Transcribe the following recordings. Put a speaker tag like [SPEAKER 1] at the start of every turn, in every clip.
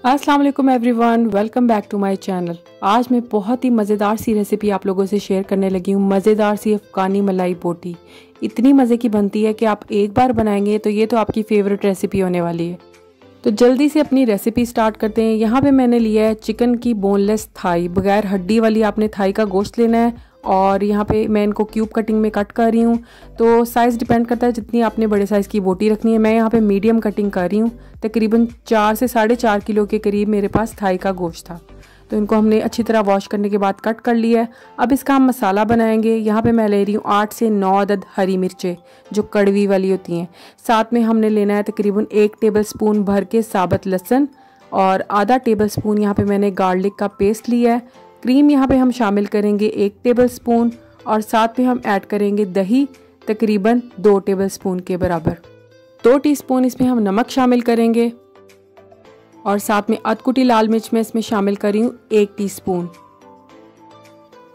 [SPEAKER 1] अस्सलाम वालेकुम everyone, welcome back to my channel. आज मैं बहुत ही मज़ेदार सी रेसिपी आप लोगों से शेयर करने लगी हूँ। मज़ेदार सी अफ़गानी मलाई बोटी इतनी मज़े की बनती है कि आप एक बार बनाएंगे तो ये तो आपकी फेवरेट रेसिपी होने वाली है। तो जल्दी से अपनी रेसिपी स्टार्ट करते हैं। यहाँ पे मैंने लिया है चिकन की बोनलेस थाई, बगैर हड्डी वाली आपने थाई का गोश्त लेना है। और यहाँ पे मैं इनको क्यूब कटिंग में कट कर रही हूँ। तो साइज़ डिपेंड करता है जितनी आपने बड़े साइज़ की बोटी रखनी है। मैं यहाँ पे मीडियम कटिंग कर रही हूँ। तकरीबन 4 से 4.5 किलो के करीब मेरे पास थाई का गोश्त था। तो इनको हमने अच्छी तरह वॉश करने के बाद कट कर लिया है। अब इसका हम मसाला बनाएंगे। यहाँ पे मैं ले रही हूँ 8 से 9 अदद हरी मिर्चें जो कड़वी वाली होती हैं। साथ में हमने लेना है तकरीबन 1 टेबलस्पून भर के साबुत लहसुन और आधा टेबलस्पून यहाँ पे मैंने गार्लिक का पेस्ट लिया है। क्रीम यहाँ पे हम शामिल करेंगे 1 टेबलस्पून और साथ में हम ऐड करेंगे दही तकरीबन 2 टेबलस्पून के बराबर। 2 टीस्पून इसमें हम नमक शामिल करेंगे और साथ में अधकुटी लाल मिर्च मैं इसमें शामिल कर रही हूँ 1 टीस्पून।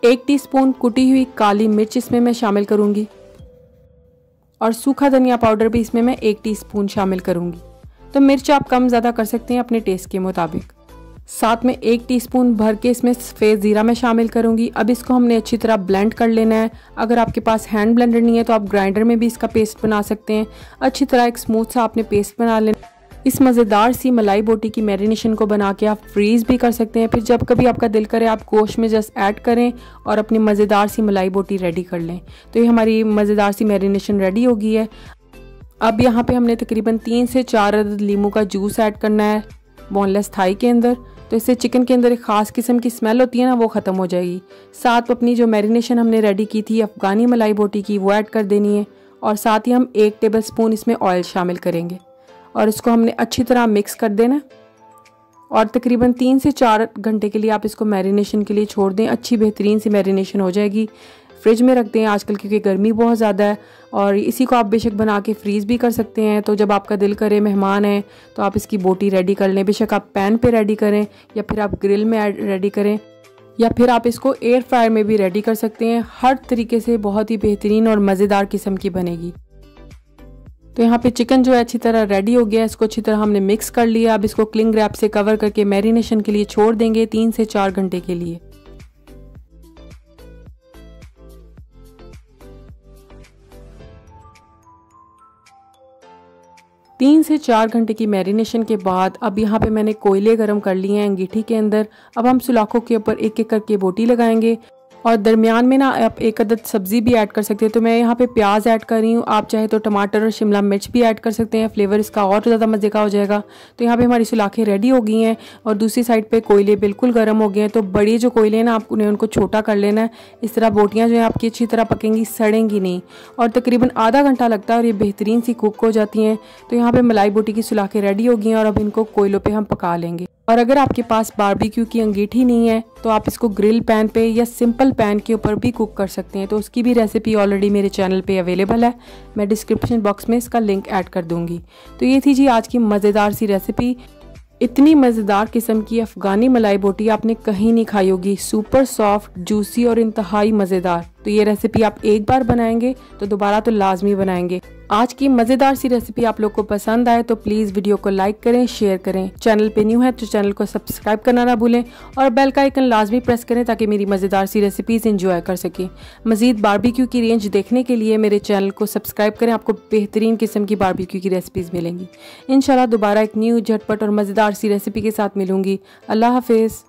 [SPEAKER 1] 1 टीस्पून कुटी हुई काली मिर्च इसमें मैं शामिल करूँगी और सूखा धनिया पाउडर भी इसमें मैं 1 टीस्पून शामिल करूँगी। तो मिर्च आप कम ज़्यादा कर सकते हैं अपने टेस्ट के मुताबिक। साथ में 1 टीस्पून भर के इसमें सफ़ेद ज़ीरा मैं शामिल करूँगी। अब इसको हमने अच्छी तरह ब्लेंड कर लेना है। अगर आपके पास हैंड ब्लेंडर नहीं है तो आप ग्राइंडर में भी इसका पेस्ट बना सकते हैं। अच्छी तरह एक स्मूथ सा आपने पेस्ट बना लेना। इस मज़ेदार सी मलाई बोटी की मैरिनेशन को बना के आप फ्रीज़ भी कर सकते हैं। फिर जब कभी आपका दिल करे आप गोश्त में जस्ट ऐड करें और अपनी मज़ेदार सी मलाई बोटी रेडी कर लें। तो ये हमारी मज़ेदार सी मैरिनेशन रेडी हो गई है। अब यहाँ पे हमने तकरीबन 3 से 4 अदद लीमू का जूस ऐड करना है बोनलेस थाई के अंदर। तो इससे चिकन के अंदर एक ख़ास किस्म की स्मेल होती है ना, वो ख़त्म हो जाएगी। साथ अपनी जो मैरिनेशन हमने रेडी की थी अफ़गानी मलाई बोटी की, वो ऐड कर देनी है और साथ ही हम 1 टेबलस्पून इसमें ऑयल शामिल करेंगे और इसको हमने अच्छी तरह मिक्स कर देना और तकरीबन 3 से 4 घंटे के लिए आप इसको मैरिनेशन के लिए छोड़ दें। अच्छी बेहतरीन सी मैरिनेशन हो जाएगी। फ्रिज में रख दें आजकल क्योंकि गर्मी बहुत ज़्यादा है और इसी को आप बेशक बना के फ्रीज़ भी कर सकते हैं। तो जब आपका दिल करे, मेहमान है, तो आप इसकी बोटी रेडी कर लें। बेशक आप पैन पे रेडी करें या फिर आप ग्रिल में रेडी करें या फिर आप इसको एयर फ्रायर में भी रेडी कर सकते हैं। हर तरीके से बहुत ही बेहतरीन और मज़ेदार किस्म की बनेगी। तो यहाँ पे चिकन जो है अच्छी तरह रेडी हो गया है। इसको अच्छी तरह हमने मिक्स कर लिया। अब इसको क्लिंग रैप से कवर करके मैरिनेशन के लिए छोड़ देंगे 3 से 4 घंटे के लिए। 3 से 4 घंटे की मैरिनेशन के बाद अब यहाँ पे मैंने कोयले गर्म कर लिए हैं अंगीठी के अंदर। अब हम सुलाखों के ऊपर एक एक करके बोटी लगाएंगे और दरमियान में ना आप 1 अदद सब्ज़ी भी ऐड कर सकते हैं। तो मैं यहाँ पे प्याज ऐड कर रही हूँ। आप चाहे तो टमाटर और शिमला मिर्च भी ऐड कर सकते हैं, फ्लेवर इसका और ज़्यादा मज़े का हो जाएगा। तो यहाँ पे हमारी सुलाखें रेडी हो गई हैं और दूसरी साइड पे कोयले बिल्कुल गर्म हो गए हैं। तो बड़ी जो कोयले हैं ना, आप उन्हें उनको छोटा कर लेना है। इस तरह बोटियाँ जो हैं आपकी अच्छी तरह पकेंगी, सड़ेंगी नहीं और तकरीबन आधा घंटा लगता है और ये बेहतरीन सी कुक हो जाती हैं। तो यहाँ पर मलाई बोटी की सुलाखें रेडी हो गई हैं और अब इनको कोयलों पर हम पका लेंगे। और अगर आपके पास बारबेक्यू की अंगीठी नहीं है तो आप इसको ग्रिल पैन पे या सिंपल पैन के ऊपर भी कुक कर सकते हैं। तो उसकी भी रेसिपी ऑलरेडी मेरे चैनल पे अवेलेबल है। मैं डिस्क्रिप्शन बॉक्स में इसका लिंक ऐड कर दूंगी। तो ये थी जी आज की मज़ेदार सी रेसिपी। इतनी मज़ेदार किस्म की अफ़गानी मलाई बोटी आपने कहीं नहीं खाई होगी। सुपर सॉफ्ट, जूसी और इंतहाई मज़ेदार। तो ये रेसिपी आप एक बार बनाएंगे तो दोबारा तो लाजमी बनाएंगे। आज की मज़ेदार सी रेसिपी आप लोग को पसंद आए तो प्लीज़ वीडियो को लाइक करें, शेयर करें। चैनल पे न्यू है तो चैनल को सब्सक्राइब करना ना भूलें और बेल का आइकन लाजमी प्रेस करें ताकि मेरी मज़ेदार सी रेसिपीज़ एंजॉय कर सकें। मज़ीद बारबेक्यू की रेंज देखने के लिए मेरे चैनल को सब्सक्राइब करें। आपको बेहतरीन किस्म की बारबेक्यू की रेसिपीज़ मिलेंगी। इंशाल्लाह दोबारा एक न्यू झटपट और मज़ेदार सी रेसिपी के साथ मिलूंगी। अल्लाह हाफिज़।